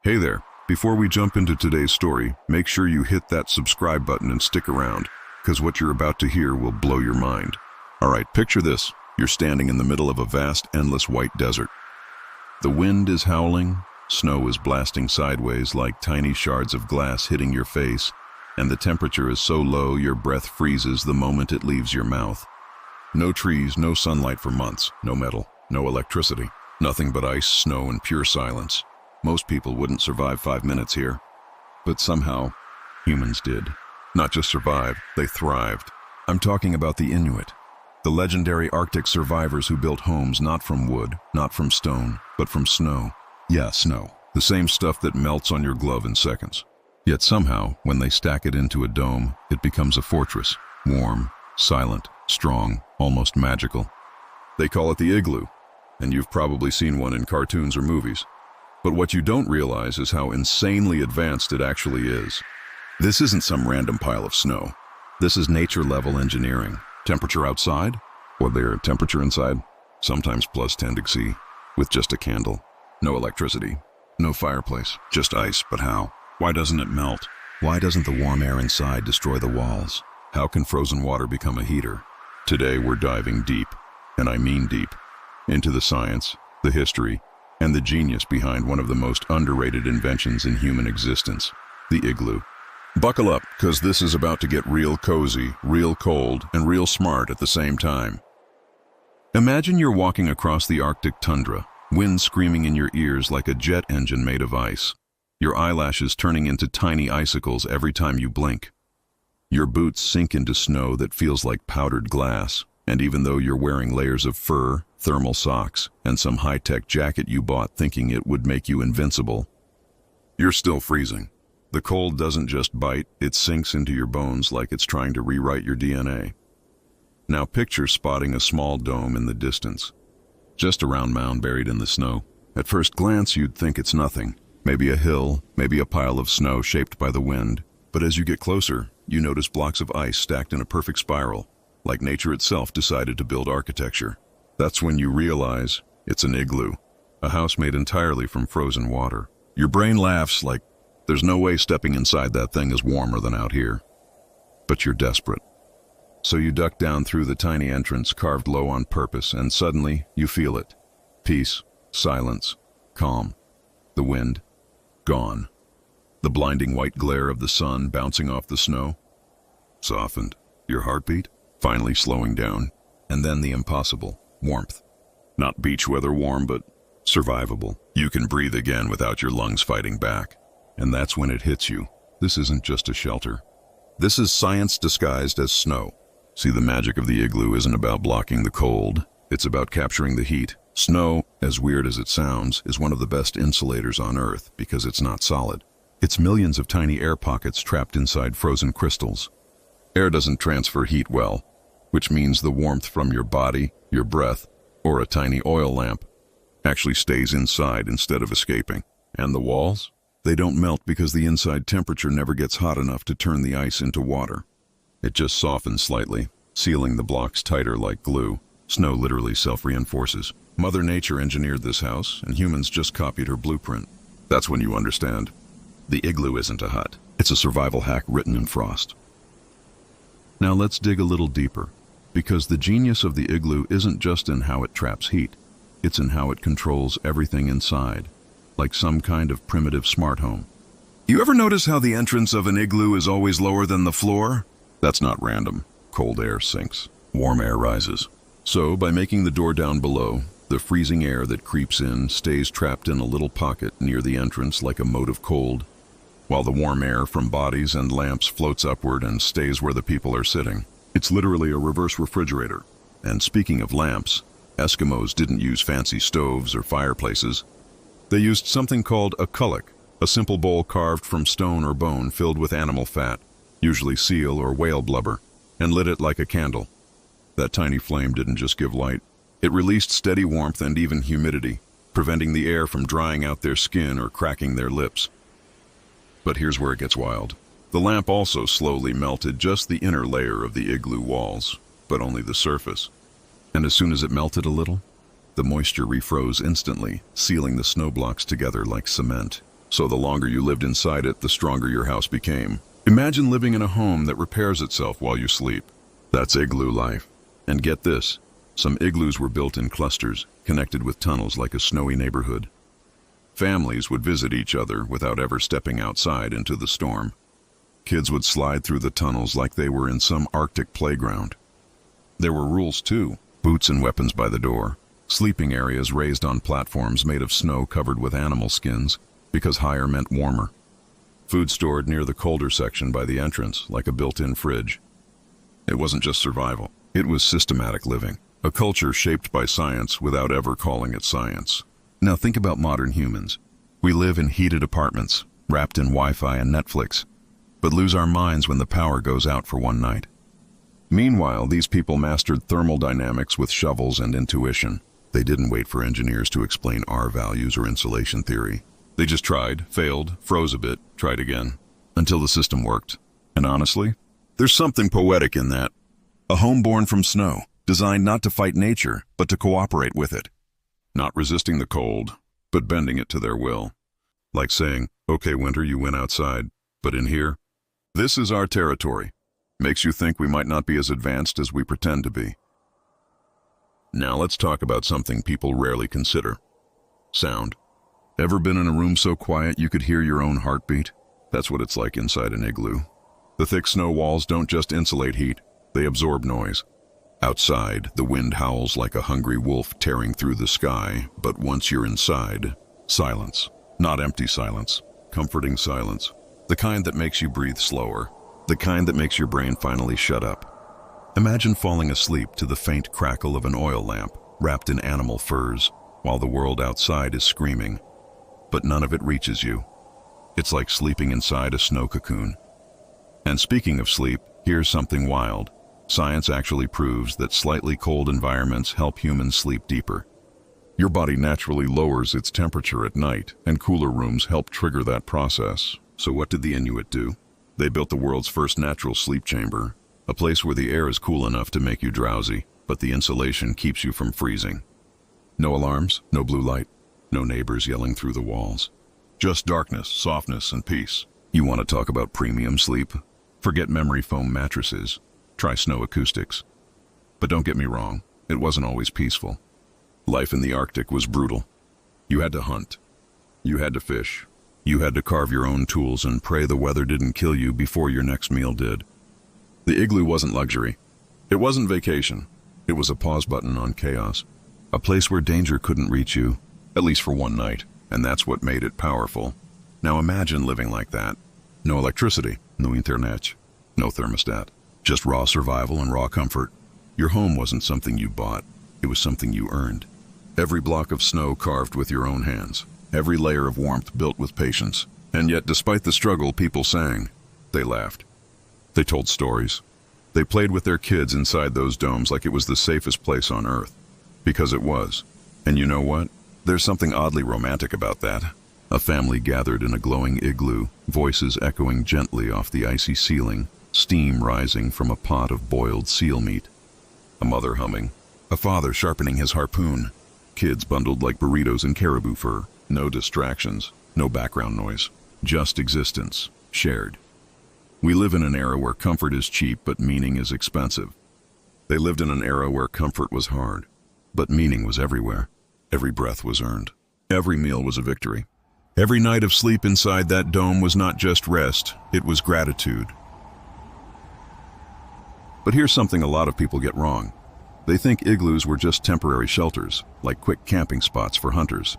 Hey there, before we jump into today's story, make sure you hit that subscribe button and stick around, because what you're about to hear will blow your mind. Alright, picture this. You're standing in the middle of a vast, endless white desert. The wind is howling, snow is blasting sideways like tiny shards of glass hitting your face, and the temperature is so low your breath freezes the moment it leaves your mouth. No trees, no sunlight for months, no metal, no electricity, nothing but ice, snow, and pure silence. Most people wouldn't survive 5 minutes here. But somehow, humans did. Not just survive, they thrived. I'm talking about the Inuit, the legendary Arctic survivors who built homes not from wood, not from stone, but from snow. Yeah, snow. The same stuff that melts on your glove in seconds. Yet somehow, when they stack it into a dome, it becomes a fortress. Warm, silent, strong, almost magical. They call it the Igloo, and you've probably seen one in cartoons or movies. But what you don't realize is how insanely advanced it actually is. This isn't some random pile of snow. This is nature-level engineering. Temperature outside, or their temperature inside, sometimes plus 10 degrees C, with just a candle. No electricity, no fireplace, just ice. But how? Why doesn't it melt? Why doesn't the warm air inside destroy the walls? How can frozen water become a heater? Today we're diving deep, and I mean deep, into the science, the history, and the genius behind one of the most underrated inventions in human existence, the igloo. Buckle up, because this is about to get real cozy, real cold, and real smart at the same time. Imagine you're walking across the Arctic tundra, wind screaming in your ears like a jet engine made of ice, your eyelashes turning into tiny icicles every time you blink. Your boots sink into snow that feels like powdered glass, and even though you're wearing layers of fur, thermal socks, and some high-tech jacket you bought thinking it would make you invincible, you're still freezing. The cold doesn't just bite, it sinks into your bones like it's trying to rewrite your DNA. Now picture spotting a small dome in the distance. Just a round mound buried in the snow. At first glance, you'd think it's nothing. Maybe a hill, maybe a pile of snow shaped by the wind. But as you get closer, you notice blocks of ice stacked in a perfect spiral, like nature itself decided to build architecture. That's when you realize it's an igloo, a house made entirely from frozen water. Your brain laughs like, there's no way stepping inside that thing is warmer than out here. But you're desperate. So you duck down through the tiny entrance carved low on purpose, and suddenly you feel it. Peace, silence, calm. The wind, gone. The blinding white glare of the sun bouncing off the snow. Softened. Your heartbeat finally slowing down. And then the impossible, warmth. Not beach weather warm, but survivable. You can breathe again without your lungs fighting back. And that's when it hits you. This isn't just a shelter. This is science disguised as snow. See, the magic of the igloo isn't about blocking the cold. It's about capturing the heat. Snow, as weird as it sounds, is one of the best insulators on Earth because it's not solid. It's millions of tiny air pockets trapped inside frozen crystals. Air doesn't transfer heat well, which means the warmth from your body, your breath, or a tiny oil lamp actually stays inside instead of escaping. And the walls? They don't melt because the inside temperature never gets hot enough to turn the ice into water. It just softens slightly, sealing the blocks tighter like glue. Snow literally self-reinforces. Mother Nature engineered this house, and humans just copied her blueprint. That's when you understand. The igloo isn't a hut. It's a survival hack written in frost. Now let's dig a little deeper, because the genius of the igloo isn't just in how it traps heat. It's in how it controls everything inside, like some kind of primitive smart home. You ever notice how the entrance of an igloo is always lower than the floor? That's not random. Cold air sinks, warm air rises. So, by making the door down below, the freezing air that creeps in stays trapped in a little pocket near the entrance like a mote of cold, while the warm air from bodies and lamps floats upward and stays where the people are sitting. It's literally a reverse refrigerator. And speaking of lamps, Eskimos didn't use fancy stoves or fireplaces. They used something called a kullik, a simple bowl carved from stone or bone filled with animal fat, usually seal or whale blubber, and lit it like a candle. That tiny flame didn't just give light. It released steady warmth and even humidity, preventing the air from drying out their skin or cracking their lips. But here's where it gets wild. The lamp also slowly melted just the inner layer of the igloo walls, but only the surface. And as soon as it melted a little, the moisture refroze instantly, sealing the snow blocks together like cement. So the longer you lived inside it, the stronger your house became. Imagine living in a home that repairs itself while you sleep. That's igloo life. And get this, some igloos were built in clusters, connected with tunnels like a snowy neighborhood. Families would visit each other without ever stepping outside into the storm. Kids would slide through the tunnels like they were in some Arctic playground. There were rules too, boots and weapons by the door, sleeping areas raised on platforms made of snow covered with animal skins, because higher meant warmer. Food stored near the colder section by the entrance, like a built-in fridge. It wasn't just survival, it was systematic living, a culture shaped by science without ever calling it science. Now think about modern humans. We live in heated apartments, wrapped in Wi-Fi and Netflix, but lose our minds when the power goes out for one night. Meanwhile, these people mastered thermal dynamics with shovels and intuition. They didn't wait for engineers to explain R values or insulation theory. They just tried, failed, froze a bit, tried again, until the system worked. And honestly, there's something poetic in that. A home born from snow, designed not to fight nature, but to cooperate with it. Not resisting the cold, but bending it to their will. Like saying, okay, winter, you went outside, but in here, this is our territory. Makes you think we might not be as advanced as we pretend to be. Now let's talk about something people rarely consider. Sound. Ever been in a room so quiet you could hear your own heartbeat? That's what it's like inside an igloo. The thick snow walls don't just insulate heat, they absorb noise. Outside, the wind howls like a hungry wolf tearing through the sky, but once you're inside, silence. Not empty silence, comforting silence. The kind that makes you breathe slower. The kind that makes your brain finally shut up. Imagine falling asleep to the faint crackle of an oil lamp wrapped in animal furs while the world outside is screaming, but none of it reaches you. It's like sleeping inside a snow cocoon. And speaking of sleep, here's something wild. Science actually proves that slightly cold environments help humans sleep deeper. Your body naturally lowers its temperature at night, and cooler rooms help trigger that process. So what did the Inuit do? They built the world's first natural sleep chamber, a place where the air is cool enough to make you drowsy, but the insulation keeps you from freezing. No alarms, no blue light, no neighbors yelling through the walls. Just darkness, softness, and peace. You want to talk about premium sleep? Forget memory foam mattresses. Try snow acoustics. But don't get me wrong, it wasn't always peaceful. Life in the Arctic was brutal. You had to hunt. You had to fish. You had to carve your own tools and pray the weather didn't kill you before your next meal did. The igloo wasn't luxury. It wasn't vacation. It was a pause button on chaos. A place where danger couldn't reach you, at least for one night, and that's what made it powerful. Now imagine living like that. No electricity, no internet, no thermostat. Just raw survival and raw comfort. Your home wasn't something you bought. It was something you earned. Every block of snow carved with your own hands. Every layer of warmth built with patience. And yet, despite the struggle, people sang. They laughed. They told stories. They played with their kids inside those domes like it was the safest place on Earth. Because it was. And you know what? There's something oddly romantic about that. A family gathered in a glowing igloo, voices echoing gently off the icy ceiling, steam rising from a pot of boiled seal meat. A mother humming. A father sharpening his harpoon. Kids bundled like burritos in caribou fur. No distractions, no background noise. Just existence, shared. We live in an era where comfort is cheap but meaning is expensive. They lived in an era where comfort was hard, but meaning was everywhere. Every breath was earned. Every meal was a victory. Every night of sleep inside that dome was not just rest, it was gratitude. But here's something a lot of people get wrong. They think igloos were just temporary shelters, like quick camping spots for hunters.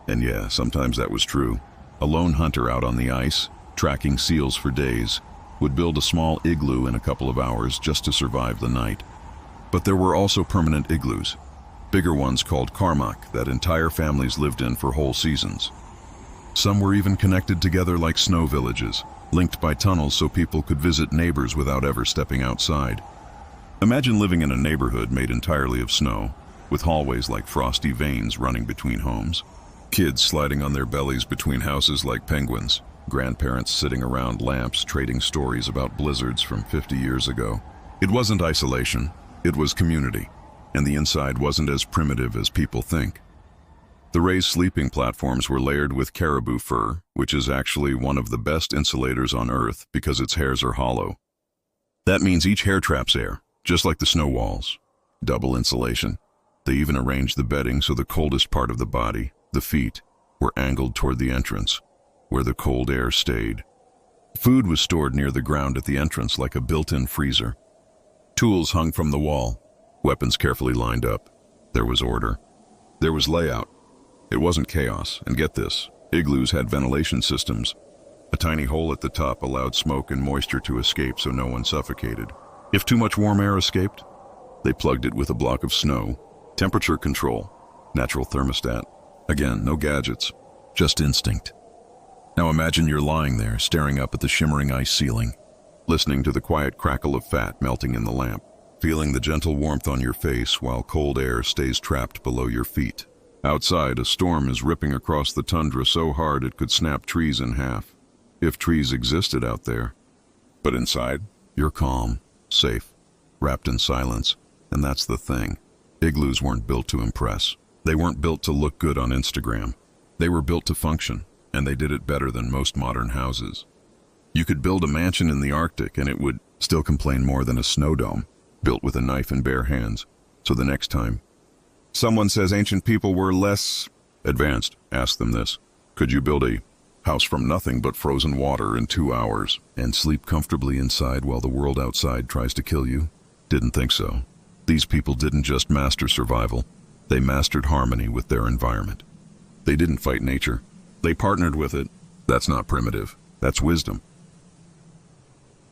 And yeah, sometimes that was true. A lone hunter out on the ice, tracking seals for days, would build a small igloo in a couple of hours just to survive the night. But there were also permanent igloos, bigger ones called karmak that entire families lived in for whole seasons. Some were even connected together like snow villages, linked by tunnels so people could visit neighbors without ever stepping outside. Imagine living in a neighborhood made entirely of snow, with hallways like frosty veins running between homes. Kids sliding on their bellies between houses like penguins. Grandparents sitting around lamps trading stories about blizzards from 50 years ago. It wasn't isolation, it was community, and the inside wasn't as primitive as people think. The raised sleeping platforms were layered with caribou fur, which is actually one of the best insulators on Earth because its hairs are hollow. That means each hair traps air, just like the snow walls. Double insulation. They even arranged the bedding so the coldest part of the body, the feet, were angled toward the entrance, where the cold air stayed. Food was stored near the ground at the entrance like a built-in freezer. Tools hung from the wall, weapons carefully lined up. There was order. There was layout. It wasn't chaos, and get this, igloos had ventilation systems. A tiny hole at the top allowed smoke and moisture to escape so no one suffocated. If too much warm air escaped, they plugged it with a block of snow. Temperature control, natural thermostat. Again, no gadgets, just instinct. Now imagine you're lying there, staring up at the shimmering ice ceiling, listening to the quiet crackle of fat melting in the lamp, feeling the gentle warmth on your face while cold air stays trapped below your feet. Outside, a storm is ripping across the tundra so hard it could snap trees in half, if trees existed out there. But inside, you're calm, safe, wrapped in silence, and that's the thing. Igloos weren't built to impress. They weren't built to look good on Instagram. They were built to function, and they did it better than most modern houses. You could build a mansion in the Arctic and it would still complain more than a snow dome, built with a knife and bare hands. So the next time someone says ancient people were less advanced, ask them this. Could you build a house from nothing but frozen water in 2 hours and sleep comfortably inside while the world outside tries to kill you? Didn't think so. These people didn't just master survival. They mastered harmony with their environment. They didn't fight nature. They partnered with it. That's not primitive. That's wisdom.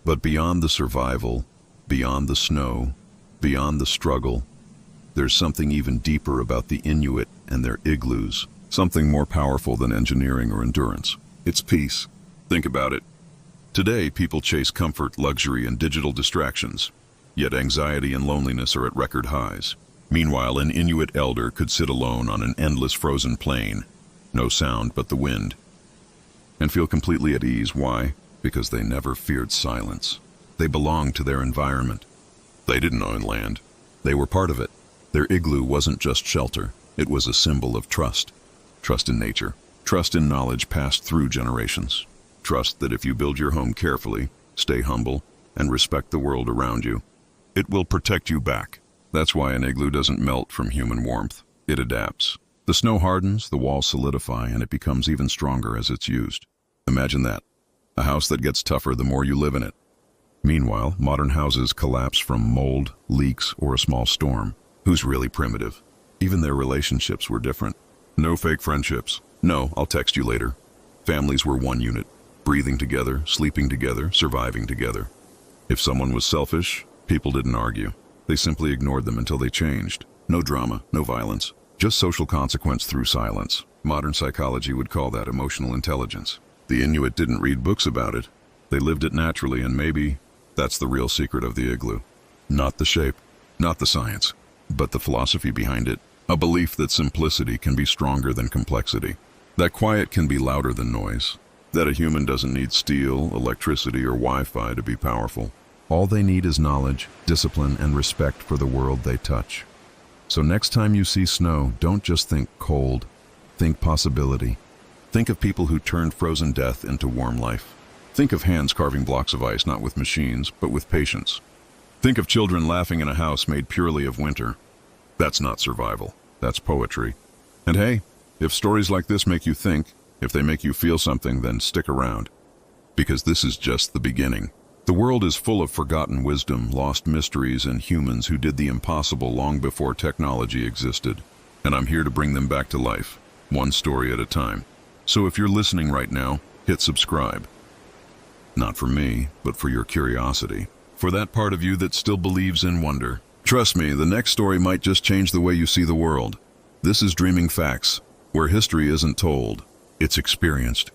But beyond the survival, beyond the snow, beyond the struggle, there's something even deeper about the Inuit and their igloos, something more powerful than engineering or endurance. It's peace. Think about it. Today, people chase comfort, luxury, and digital distractions, yet anxiety and loneliness are at record highs. Meanwhile, an Inuit elder could sit alone on an endless frozen plain, no sound but the wind, and feel completely at ease. Why? Because they never feared silence. They belonged to their environment. They didn't own land. They were part of it. Their igloo wasn't just shelter. It was a symbol of trust. Trust in nature. Trust in knowledge passed through generations. Trust that if you build your home carefully, stay humble, and respect the world around you, it will protect you back. That's why an igloo doesn't melt from human warmth. It adapts. The snow hardens, the walls solidify, and it becomes even stronger as it's used. Imagine that. A house that gets tougher the more you live in it. Meanwhile, modern houses collapse from mold, leaks, or a small storm. Who's really primitive? Even their relationships were different. No fake friendships. No, I'll text you later. Families were one unit, breathing together, sleeping together, surviving together. If someone was selfish, people didn't argue. They simply ignored them until they changed. No drama, no violence, just social consequence through silence. Modern psychology would call that emotional intelligence. The Inuit didn't read books about it. They lived it naturally, and maybe that's the real secret of the igloo. Not the shape, not the science, but the philosophy behind it. A belief that simplicity can be stronger than complexity. That quiet can be louder than noise. That a human doesn't need steel, electricity, or Wi-Fi to be powerful. All they need is knowledge, discipline, and respect for the world they touch. So next time you see snow, don't just think cold. Think possibility. Think of people who turned frozen death into warm life. Think of hands carving blocks of ice, not with machines, but with patience. Think of children laughing in a house made purely of winter. That's not survival. That's poetry. And hey, if stories like this make you think, if they make you feel something, then stick around. Because this is just the beginning. The world is full of forgotten wisdom, lost mysteries, and humans who did the impossible long before technology existed. And I'm here to bring them back to life, one story at a time. So if you're listening right now, hit subscribe. Not for me, but for your curiosity. For that part of you that still believes in wonder. Trust me, the next story might just change the way you see the world. This is Dreaming Facts, where history isn't told, it's experienced.